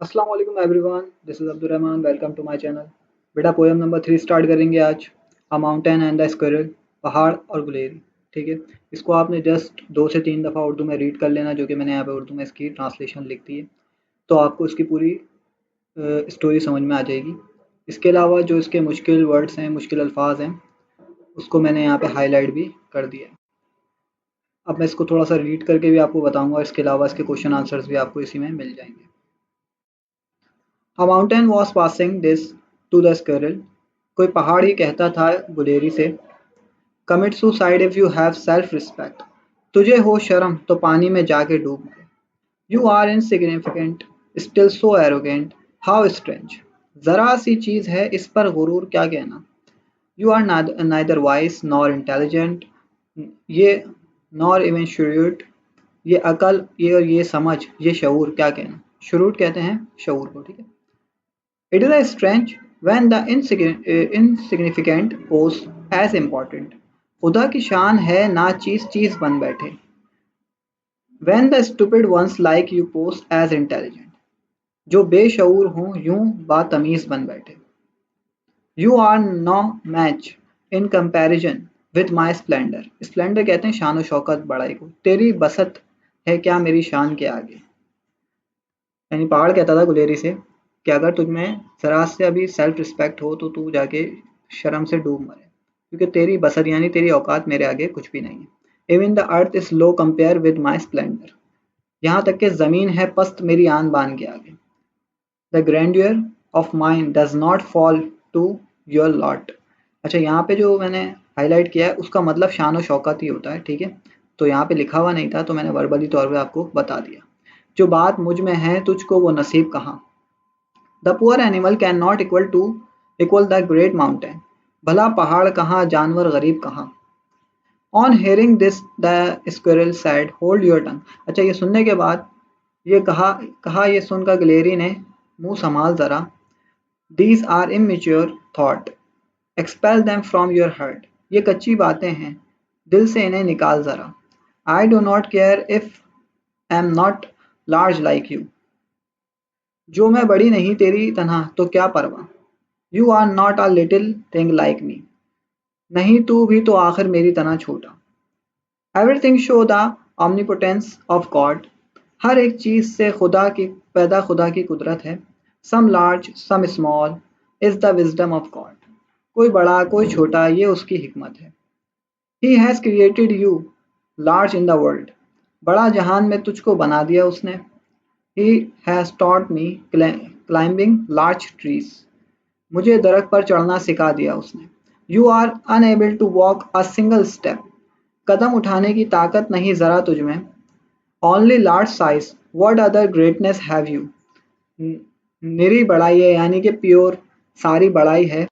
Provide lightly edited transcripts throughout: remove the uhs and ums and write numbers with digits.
अस्सलाम वालेकुम everyone, this is Abdul Rahman. Welcome to my channel. बेटा पोएम नंबर 3 स्टार्ट करेंगे आज। A mountain and the squirrel, पहाड़ और गुलेरी। ठीक है, इसको आपने जस्ट 2 से 3 दफ़ा उर्दू में रीड कर लेना, जो कि मैंने यहाँ पे उर्दू में इसकी ट्रांसलेशन लिख दी है। तो आपको इसकी पूरी स्टोरी समझ में आ जाएगी। इसके अलावा जो इसके मुश्किल वर्ड्स हैं, मुश्किल अल्फाज हैं, उसको मैंने यहाँ पे हाईलाइट भी कर दिया है। अब मैं इसको थोड़ा सा रीड करके भी आपको बताऊँगा। इसके अलावा इसके क्वेश्चन आंसर्स भी आपको इसी में मिल जाएंगे। A mountain was passing this to the squirrel. कोई पहाड़ ही कहता था गुलेरी से, Commit suicide if you have self-respect. तुझे हो शर्म तो पानी में जाके डूब मर। You are insignificant, still so arrogant. How strange. जरा सी चीज है इस पर गुरूर क्या कहना। You are neither wise nor intelligent. ये nor even shrewd. ये अकल, ये समझ, ये शऊर क्या कहना। शुरूट कहते हैं शऊर को। ठीक है। It is strange when the insignificant pose as important. खुदा की शान है ना चीज चीज बन बैठे। When the stupid ones like you pose as intelligent. जो बेशऊर हों यूं बातमीज बन बैठे। You are no match in comparison with my splendor. Splendor कहते हैं शान शौकत बड़ाई को। तेरी बसत है क्या मेरी शान के आगे। यानी पहाड़ कहता था गुलेरी से कि अगर तुझ में ज़रा से अभी सेल्फ रिस्पेक्ट हो तो तू जाके शर्म से डूब मरे, क्योंकि तेरी बसर यानी तेरी औकात मेरे आगे कुछ भी नहीं है। Even the earth is low compare with my Splendor. यहाँ तक कि ज़मीन है पस्त मेरी आन बान के आगे। The grandeur of mind does not fall to your lot. अच्छा, यहाँ पे जो मैंने हाईलाइट किया है उसका मतलब शान और शौकत ही होता है। ठीक है, तो यहाँ पे लिखा हुआ नहीं था तो मैंने वर्बली तौर पे आपको बता दिया। जो बात मुझ में है तुझको वो नसीब कहाँ। The poor animal can not equal the great mountain. भला पहाड़ कहाँ जानवर गरीब कहाँ। On hearing this the squirrel sad hold your tongue. अच्छा, ये सुनने के बाद ये कहा ये सुनकर गिलेरी ने मुंह संभाल जरा। These are immature thought, expel them from your heart. ये कच्ची बातें हैं, दिल से इन्हें निकाल जरा। I do not care if am not large like you. जो मैं बड़ी नहीं तेरी तरह तो क्या परवाह। You are not a little thing like me. नहीं तू भी तो आखिर मेरी तरह छोटा। Everything show the omnipotence of God. हर एक चीज से खुदा की कुदरत है। Some large some small is the wisdom of God. कोई बड़ा कोई छोटा ये उसकी हिकमत है। He has created you large in the world. बड़ा जहान में तुझको बना दिया उसने। He has taught me climbing large trees। मुझे दरख्त पर चढ़ना सिखा दिया उसने। You are unable to walk a single step. कदम उठाने की ताकत नहीं जरा तुझ में। Only large size what other greatness have you. निरी बड़ाई है यानी कि प्योर सारी बड़ाई है,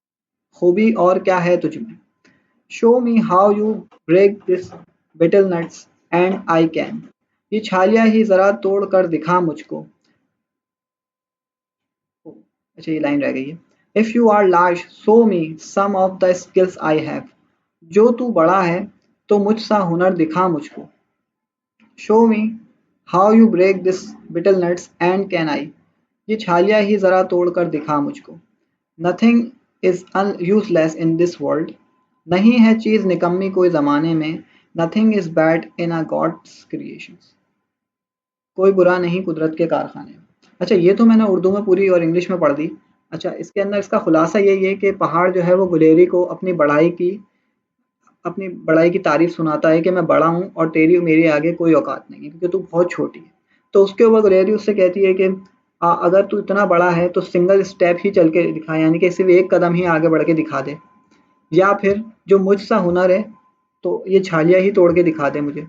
खूबी और क्या है तुझ में। Show me how you break this betel nuts and I can. ये छालियां ही जरा तोड़ कर दिखा मुझको। अच्छा, ये लाइन रह गई है। If you are large show me some of the skills I have. जो तू बड़ा है तो मुझ सा हुनर दिखा मुझको। Show me how you break this betel nuts and can I. ये छालियां ही जरा तोड़ कर दिखा मुझको। Nothing is useless in this world. नहीं है चीज निकम्मी कोई जमाने में। Nothing is bad in a God's creation. कोई बुरा नहीं कुदरत के कारखाने। अच्छा, ये तो मैंने उर्दू में पूरी और इंग्लिश में पढ़ दी। अच्छा, इसके अंदर इसका खुलासा यही है कि पहाड़ जो है वो गुलेरी को अपनी बड़ाई की तारीफ सुनाता है कि मैं बड़ा हूँ और तेरी मेरे आगे कोई औकात नहीं है, क्योंकि तू बहुत छोटी है। तो उसके ऊपर गुलेरी उससे कहती है कि अगर तू इतना बड़ा है तो सिंगल स्टेप ही चल के दिखा, यानी कि सिर्फ एक कदम ही आगे बढ़ के दिखा दे, या फिर जो मुझ सा हुनर है तो ये छालियाँ ही तोड़ के दिखा दे मुझे।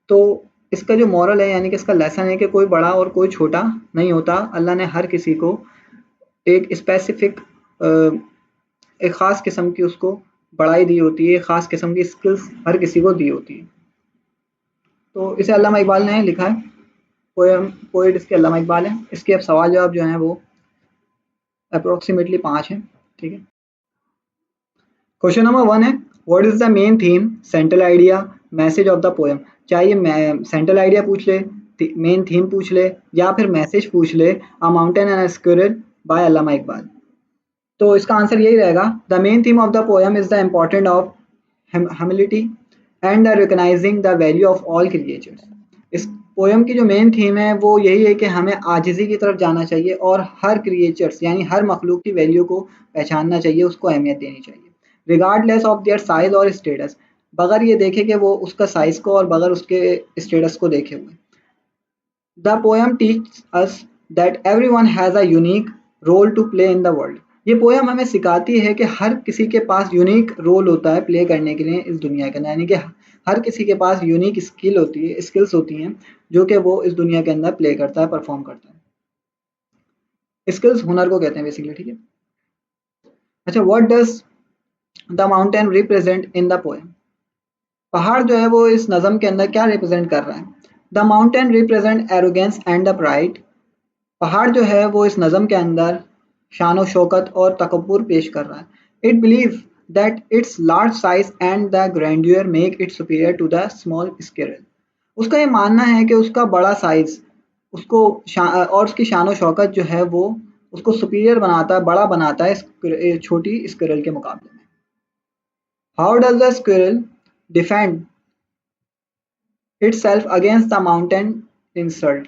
तो इसका जो मॉरल है यानी कि इसका लेसन है कि कोई बड़ा और कोई छोटा नहीं होता। अल्लाह ने हर किसी को एक स्पेसिफिक एक ख़ास किस्म की उसको बड़ाई दी होती है, ख़ास किस्म की स्किल्स हर किसी को दी होती है। तो इसे अल्लामा इकबाल ने लिखा है। पोएट इसके अल्लामा इकबाल है। इसके अब सवाल जवाब जो हैं वो अप्रोक्सीमेटली 5 हैं। ठीक है। क्वेश्चन नंबर 1 है, what is the main theme, central idea, message of the poem. चाहे ये सेंट्रल आइडिया पूछ ले, मेन थीम पूछ ले या फिर मैसेज पूछ ले, a mountain and a squirrel by Allama Iqbal, तो इसका आंसर यही रहेगा। The main theme of the poem is the important of humility and the recognizing the value of all creatures. इस पोएम की जो मेन थीम है वो यही है कि हमें आजिज़ी की तरफ जाना चाहिए और हर क्रिएचर्स यानी हर मखलूक की वैल्यू को पहचानना चाहिए, उसको अहमियत देनी चाहिए, रिगार्डलेस ऑफ देयर साइज और स्टेटस, बगैर ये देखे कि वो उसका साइज को और बगैर उसके स्टेटस को देखे हुए। The poem teach us that everyone has a unique role to play in the world. ये पोएम हमें सिखाती है कि हर किसी के पास यूनिक रोल होता है प्ले करने के लिए इस दुनिया के अंदर, यानी कि हर किसी के पास यूनिक स्किल्स होती हैं जो कि वो इस दुनिया के अंदर प्ले करता है, परफॉर्म करता है। स्किल्स हुनर को कहते हैं बेसिकली, ठीक है। अच्छा, what does the mountain represent in the poem? पहाड़ जो है वो इस नज़म के अंदर क्या रिप्रेजेंट कर रहा है? The mountain represent arrogance and the pride. पहाड़ जो है वो इस नज़म के अंदर शान शौकत और तकब्बुर पेश कर रहा है। It believe that it's large size and the grandeur make it superior to the small scale. उसका ये मानना है कि उसका बड़ा साइज उसको और उसकी शान शौकत जो है वो उसको सुपीरियर बनाता है, बड़ा बनाता है छोटी स्क्विरल के मुकाबले में। How does the squirrel defend itself against the mountain insult?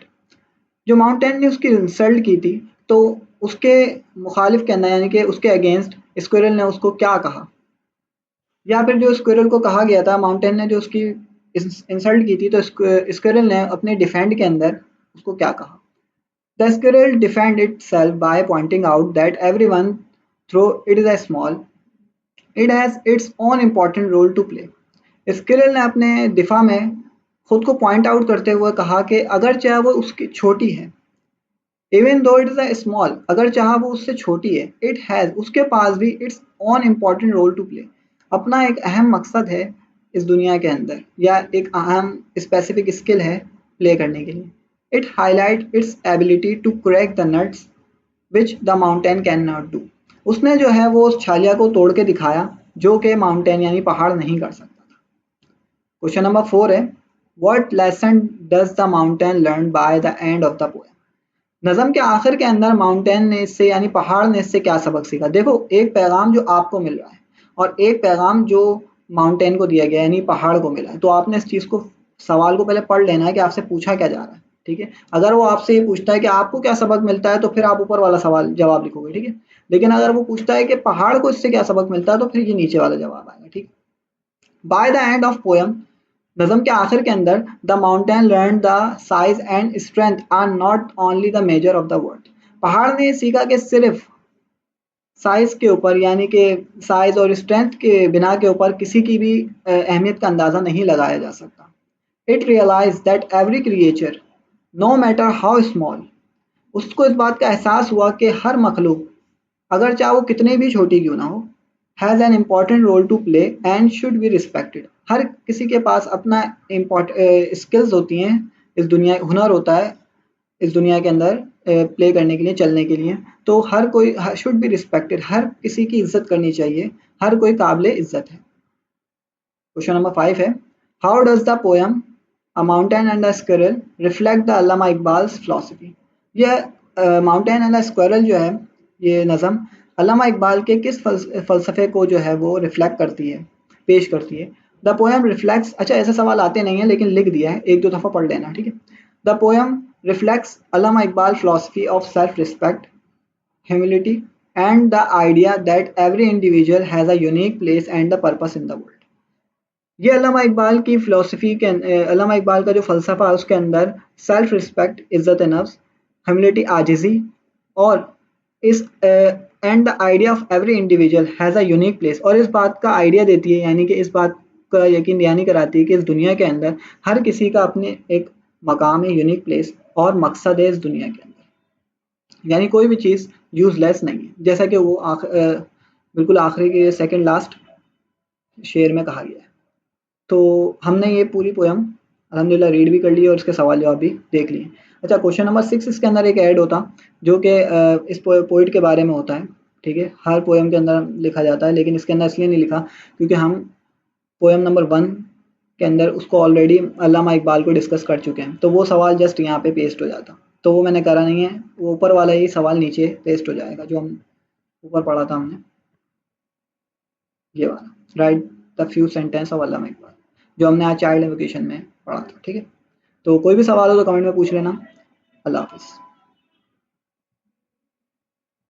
जो माउंटेन ने उसकी इंसल्ट की थी तो उसके मुखालिफ के अंदर यानी कि उसके अगेंस्ट स्क्विरल ने उसको क्या कहा, या फिर जो स्क्विरल को कहा गया था, माउंटेन ने जो उसकी इंसल्ट की थी तो स्क्विरल ने अपने डिफेंड के अंदर उसको क्या कहा? The squirrel defend itself by pointing out that everyone throw it is a small it has its own important role to play. Squirrel ने अपने दिफा में खुद को पॉइंट आउट करते हुए कहा कि अगर चाहे वो उसकी छोटी है, even though it is a small, अगर चाहा वो उससे छोटी है, इट हैज़ उसके पास भी its own important role to play, अपना एक अहम मकसद है इस दुनिया के अंदर या एक अहम स्पेसिफिक स्किल है प्ले करने के लिए। It highlight its ability to crack the nuts which the mountain can not do. उसने जो है वो उस छालिया को तोड़ के दिखाया जो कि माउंटेन यानी पहाड़ नहीं कर सकता था। क्वेश्चन नंबर 4 है, what lesson does the mountain learn by the end of the poem? नज़म के आखिर के अंदर माउंटेन ने इससे यानी पहाड़ ने इससे क्या सबक सीखा? देखो, एक पैगाम जो आपको मिल रहा है और एक पैगाम जो माउंटेन को दिया गया यानी पहाड़ को मिला है, तो आपने इस चीज़ को सवाल को पहले पढ़ लेना है कि आपसे पूछा क्या जा रहा है, ठीक है। अगर वो आपसे ये पूछता है कि आपको क्या सबक मिलता है तो फिर आप ऊपर वाला सवाल जवाब लिखोगे, ठीक है। लेकिन अगर वो पूछता है कि पहाड़ को इससे क्या सबक मिलता है तो फिर ये नीचे वाला जवाब आएगा, ठीक। By the end of poem, नज़म के आखिर के अंदर, the mountain learn the size and strength are not only the measure of the world. पहाड़ ने सीखा कि सिर्फ साइज के ऊपर यानी कि साइज और स्ट्रेंथ के बिना के ऊपर किसी की भी अहमियत का अंदाज़ा नहीं लगाया जा सकता। It realize that every creature no matter how small, उसको इस बात का एहसास हुआ कि हर मखलूक अगर चाहे वो कितनी भी छोटी क्यों ना हो, has an important role to play and should be respected. हर किसी के पास अपना स्किल्स होती हैं, इस दुनिया हुनर होता है इस दुनिया के अंदर प्ले करने के लिए, चलने के लिए, तो हर कोई शुड बी रिस्पेक्टेड, हर किसी की इज्जत करनी चाहिए, हर कोई काबिल इज्जत है। क्वेश्चन नंबर 5 है, how does the poem a mountain and a squirrel reflect the Allama Iqbal's philosophy? यह माउंटेन एंड अ स्क्विरल जो है ये नज़म अल्लामा इकबाल के किस फ़लसफ़े को जो है वो रिफ्लेक्ट करती है, पेश करती है? द पोएम रिफ्लेक्ट्स, अच्छा ऐसे सवाल आते नहीं हैं लेकिन लिख दिया है, एक दो दफ़ा पढ़ लेना, ठीक है। The poem reflects Allama Iqbal philosophy of self-respect, humility, and the idea that every individual has a unique place and the purpose in the world. ये अल्लामा इकबाल की फ़िलॉसफ़ी के अल्लामा इकबाल का जो फ़लसफ़ा है उसके अंदर सेल्फ रिस्पेक्ट, इज़्ज़त नफ्स, ह्यूमिलिटी आजिज़ी और इस and the idea of every individual has a unique place, और इस बात का आइडिया देती है यानी कि इस बात का यकीन दहानी कराती है कि इस दुनिया के अंदर हर किसी का अपने एक मकाम है, यूनिक प्लेस और मकसद है इस दुनिया के अंदर, यानी कोई भी चीज़ यूज़लेस नहीं है, जैसा कि वो बिल्कुल आखिरी के सेकंड लास्ट शेर में कहा गया है। तो हमने ये पूरी पोएम अल्हम्दुलिल्लाह रीड भी कर ली और इसके सवाल जवाब भी देख लिए। अच्छा, क्वेश्चन नंबर 6 इसके अंदर एक ऐड होता जो कि इस पोइट के बारे में होता है, ठीक है। हर पोएम के अंदर लिखा जाता है लेकिन इसके अंदर इसलिए नहीं लिखा क्योंकि हम पोएम नंबर 1, के अंदर उसको ऑलरेडी अल्लामा इकबाल को डिस्कस कर चुके हैं, तो वो सवाल जस्ट यहाँ पे पेस्ट हो जाता, तो वो मैंने करा नहीं है, वो ऊपर वाला ही सवाल नीचे पेस्ट हो जाएगा जो हम ऊपर पढ़ा था हमने, ये वाला write the few sentence of Allama Iqbal जो हमने आज चाइल्ड एजुकेशन में पढ़ा था। ठीक है, तो कोई भी सवाल हो तो कमेंट में पूछ लेना। अल्लाह हाफिज़।